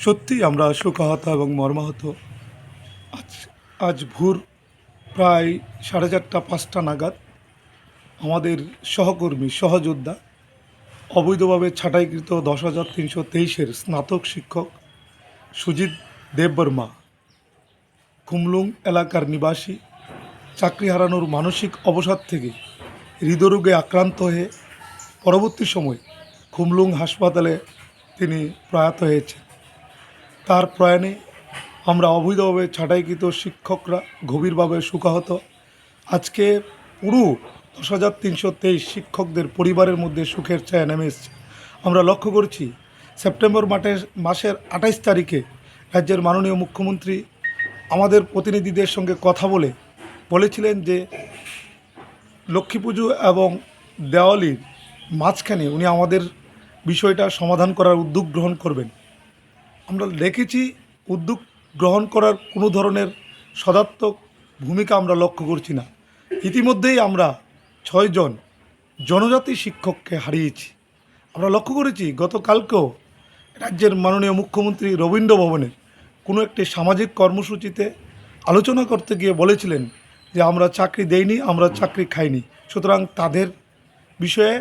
সত্যি আমরা শোকাহত এবং মর্মাহত। আজ আজ ভোর প্রায় 4:30-5টা নাগাদ আমাদের সহকর্মী সহযোদ্ধা অবৈধভাবে ছাঁটাইকৃত 10,323-এর স্নাতক শিক্ষক সুজিত দেববর্মা খুমলুং এলাকার নিবাসী চাকরি হারানোর মানসিক অবসাদ থেকে হৃদরোগে আক্রান্ত হয়ে পরবর্তী সময় খুমলুং হাসপাতালে তিনি প্রয়াত হয়েছেন। তার প্রয়াণে আমরা অবৈধভাবে ছাঁটাইকৃত শিক্ষকরা গভীরভাবে শোকাহত। আজকে পুরো 10,323 শিক্ষকদের পরিবারের মধ্যে সুখের ছায়া নেমে এসছে। আমরা লক্ষ্য করছি সেপ্টেম্বর মাসের 28 তারিখে রাজ্যের মাননীয় মুখ্যমন্ত্রী আমাদের প্রতিনিধিদের সঙ্গে কথা বলেছিলেন যে লক্ষ্মী পুজো এবং দেওয়ালির মাঝখানে উনি আমাদের বিষয়টা সমাধান করার উদ্যোগ গ্রহণ করবেন। আমরা দেখেছি উদ্যোগ গ্রহণ করার কোনো ধরনের সদাত্মক ভূমিকা আমরা লক্ষ্য করছি না। ইতিমধ্যেই আমরা 6 জন জনজাতি শিক্ষককে হারিয়েছি। আমরা লক্ষ্য করেছি গতকালকেও রাজ্যের মাননীয় মুখ্যমন্ত্রী রবীন্দ্র ভবনে কোনো একটি সামাজিক কর্মসূচিতে আলোচনা করতে গিয়ে বলেছিলেন যে আমরা চাকরি দেইনি, আমরা চাকরি খাইনি, সুতরাং তাদের বিষয়ে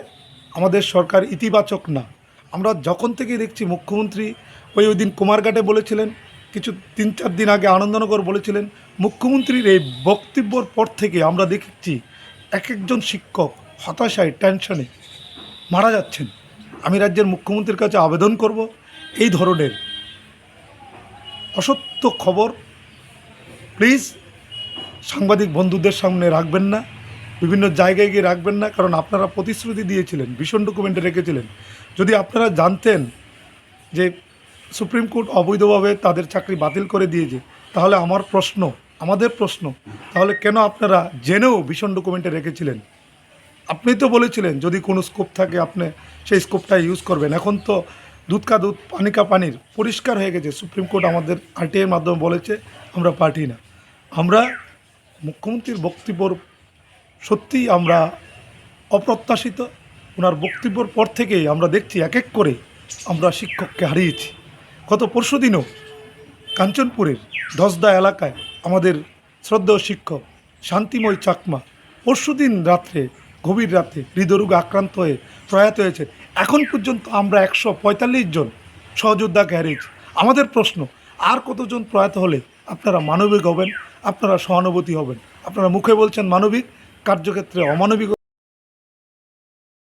আমাদের সরকার ইতিবাচক না। আমরা যখন থেকে দেখছি মুখ্যমন্ত্রী ওই দিন কুমারঘাটে বলেছিলেন, কিছু 3-4 দিন আগে আনন্দনগর বলেছিলেন, মুখ্যমন্ত্রীর এই বক্তব্যর পর থেকে আমরা দেখছি এক একজন শিক্ষক হতাশায় টেনশনে মারা যাচ্ছেন। আমি রাজ্যের মুখ্যমন্ত্রীর কাছে আবেদন করব এই ধরনের অসত্য খবর প্লিজ সাংবাদিক বন্ধুদের সামনে রাখবেন না, বিভিন্ন জায়গায় গিয়ে রাখবেন না, কারণ আপনারা প্রতিশ্রুতি দিয়েছিলেন, ভীষণ ডকুমেন্টে রেখেছিলেন। যদি আপনারা জানতেন যে সুপ্রিম কোর্ট অবৈধভাবে তাদের চাকরি বাতিল করে দিয়েছে, তাহলে আমাদের প্রশ্ন তাহলে কেন আপনারা জেনেও ভীষণ ডকুমেন্টে রেখেছিলেন? আপনি তো বলেছিলেন যদি কোনো স্কোপ থাকে আপনি সেই স্কোপটা ইউজ করবেন। এখন তো দুধ কা দুধ পানি কা পানির পরিষ্কার হয়ে গেছে। সুপ্রিম কোর্ট আমাদের আরটিআইয়ের মাধ্যমে বলেছে আমরা পার্টি না। আমরা মুখ্যমন্ত্রীর বক্তব্যর সত্যিই আমরা অপ্রত্যাশিত। ওনার বক্তব্যর পর থেকেই আমরা দেখছি এক এক করে আমরা শিক্ষককে হারিয়েছি। গত পরশুদিনও কাঞ্চনপুরের ধসদা এলাকায় আমাদের শ্রদ্ধেয় শিক্ষক শান্তিময় চাকমা পরশুদিন রাত্রে গভীর রাতে হৃদরোগে আক্রান্ত হয়ে প্রয়াত হয়েছে। এখন পর্যন্ত আমরা 145 জন সহযোদ্ধাকে হারিয়েছি। আমাদের প্রশ্ন, আর কতজন প্রয়াত হলে আপনারা মানবিক হবেন, আপনারা সহানুভূতি হবেন? আপনারা মুখে বলছেন মানবিক, কার্যক্ষেত্রে অমানবিক।